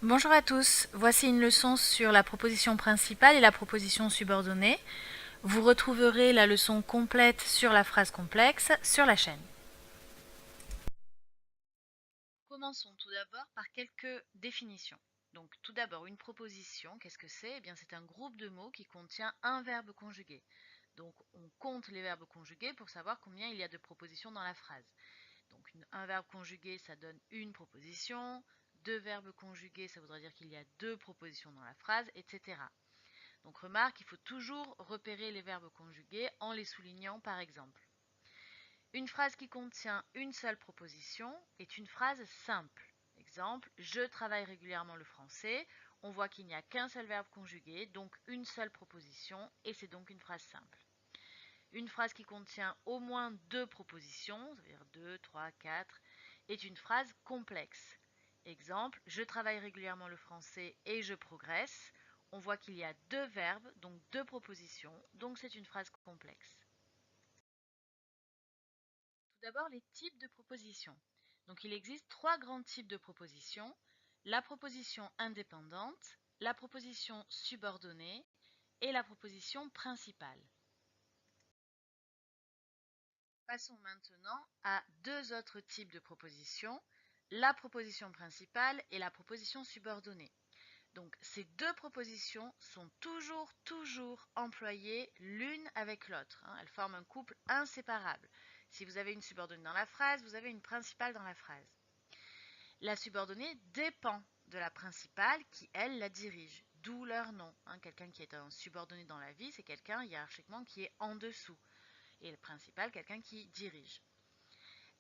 Bonjour à tous, voici une leçon sur la proposition principale et la proposition subordonnée. Vous retrouverez la leçon complète sur la phrase complexe sur la chaîne. Commençons tout d'abord par quelques définitions. Donc tout d'abord une proposition, qu'est-ce que c'est? Eh bien c'est un groupe de mots qui contient un verbe conjugué. Donc on compte les verbes conjugués pour savoir combien il y a de propositions dans la phrase. Donc un verbe conjugué, ça donne une proposition. Deux verbes conjugués, ça voudrait dire qu'il y a deux propositions dans la phrase, etc. Donc remarque, il faut toujours repérer les verbes conjugués en les soulignant par exemple. Une phrase qui contient une seule proposition est une phrase simple. Exemple, je travaille régulièrement le français. On voit qu'il n'y a qu'un seul verbe conjugué, donc une seule proposition, et c'est donc une phrase simple. Une phrase qui contient au moins deux propositions, c'est-à-dire 2, 3, 4, est une phrase complexe. Exemple, je travaille régulièrement le français et je progresse. On voit qu'il y a deux verbes, donc deux propositions, donc c'est une phrase complexe. Tout d'abord, les types de propositions. Donc il existe trois grands types de propositions. La proposition indépendante, la proposition subordonnée et la proposition principale. Passons maintenant à deux autres types de propositions, la proposition principale et la proposition subordonnée. Donc ces deux propositions sont toujours employées l'une avec l'autre. Elles forment un couple inséparable. Si vous avez une subordonnée dans la phrase, vous avez une principale dans la phrase. La subordonnée dépend de la principale qui, elle, la dirige, d'où leur nom. Quelqu'un qui est un subordonné dans la vie, c'est quelqu'un hiérarchiquement qui est en dessous. Et le principal, quelqu'un qui dirige.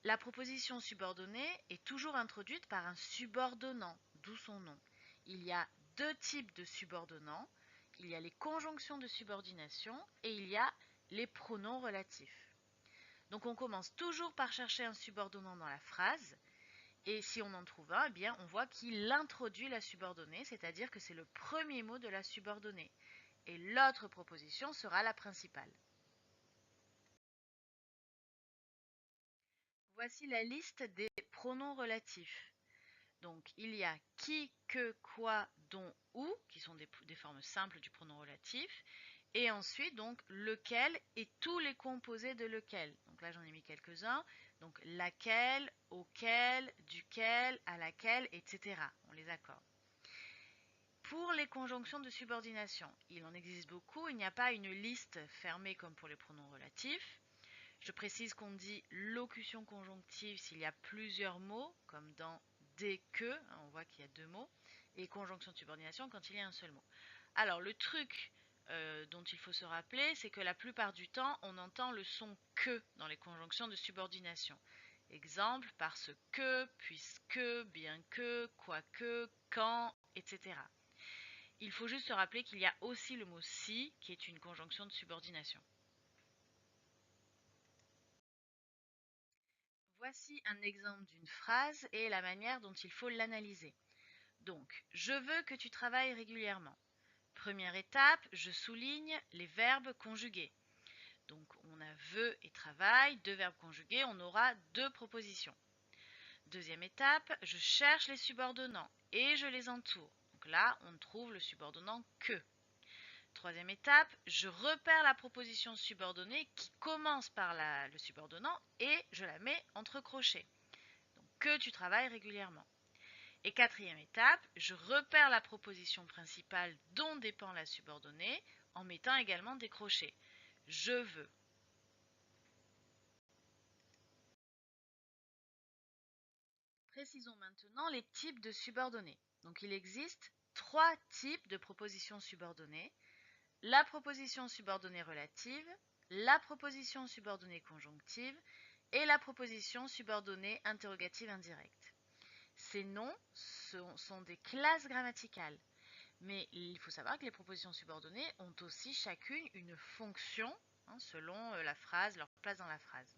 La proposition subordonnée est toujours introduite par un subordonnant, d'où son nom. Il y a deux types de subordonnants. Il y a les conjonctions de subordination et il y a les pronoms relatifs. Donc on commence toujours par chercher un subordonnant dans la phrase. Et si on en trouve un, eh bien on voit qu'il introduit la subordonnée, c'est-à-dire que c'est le premier mot de la subordonnée. Et l'autre proposition sera la principale. Voici la liste des pronoms relatifs. Donc il y a qui, que, quoi, dont, où, qui sont des formes simples du pronom relatif. Et ensuite, donc, lequel et tous les composés de lequel. Donc là, j'en ai mis quelques-uns. Donc laquelle, auquel, duquel, à laquelle, etc. On les accorde. Pour les conjonctions de subordination, il en existe beaucoup. Il n'y a pas une liste fermée comme pour les pronoms relatifs. Je précise qu'on dit locution conjonctive s'il y a plusieurs mots, comme dans des que, on voit qu'il y a deux mots, et conjonction de subordination quand il y a un seul mot. Alors le truc dont il faut se rappeler, c'est que la plupart du temps, on entend le son que dans les conjonctions de subordination. Exemple, parce que, puisque, bien que, quoique, quand, etc. Il faut juste se rappeler qu'il y a aussi le mot si, qui est une conjonction de subordination. Voici un exemple d'une phrase et la manière dont il faut l'analyser. Donc, je veux que tu travailles régulièrement. Première étape, je souligne les verbes conjugués. Donc, on a veut et travail, deux verbes conjugués, on aura deux propositions. Deuxième étape, je cherche les subordonnants et je les entoure. Donc là, on trouve le subordonnant que. Troisième étape, je repère la proposition subordonnée qui commence par le subordonnant et je la mets entre crochets. Donc, que tu travailles régulièrement. Et quatrième étape, je repère la proposition principale dont dépend la subordonnée en mettant également des crochets. Je veux. Précisons maintenant les types de subordonnées. Donc il existe trois types de propositions subordonnées. La proposition subordonnée relative, la proposition subordonnée conjonctive et la proposition subordonnée interrogative indirecte. Ces noms sont des classes grammaticales. Mais il faut savoir que les propositions subordonnées ont aussi chacune une fonction selon la phrase, leur place dans la phrase.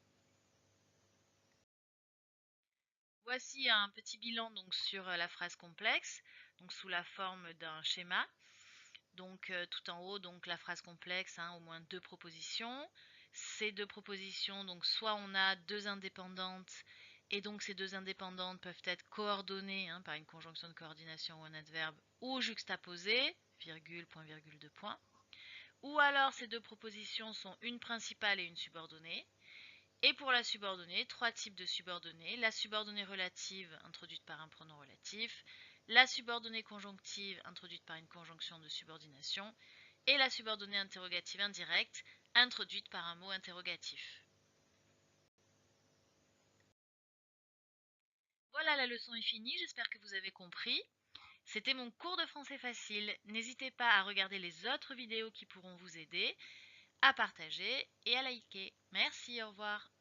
Voici un petit bilan donc sur la phrase complexe, donc sous la forme d'un schéma. Donc tout en haut, donc la phrase complexe, au moins deux propositions. Ces deux propositions, donc soit on a deux indépendantes Et donc ces deux indépendantes peuvent être coordonnées par une conjonction de coordination ou un adverbe, ou juxtaposées, virgule, point, virgule, deux points. Ou alors ces deux propositions sont une principale et une subordonnée. Et pour la subordonnée, trois types de subordonnées. La subordonnée relative, introduite par un pronom relatif. La subordonnée conjonctive, introduite par une conjonction de subordination. Et la subordonnée interrogative indirecte, introduite par un mot interrogatif. Voilà, la leçon est finie, j'espère que vous avez compris. C'était mon cours de français facile. N'hésitez pas à regarder les autres vidéos qui pourront vous aider, à partager et à liker. Merci, au revoir.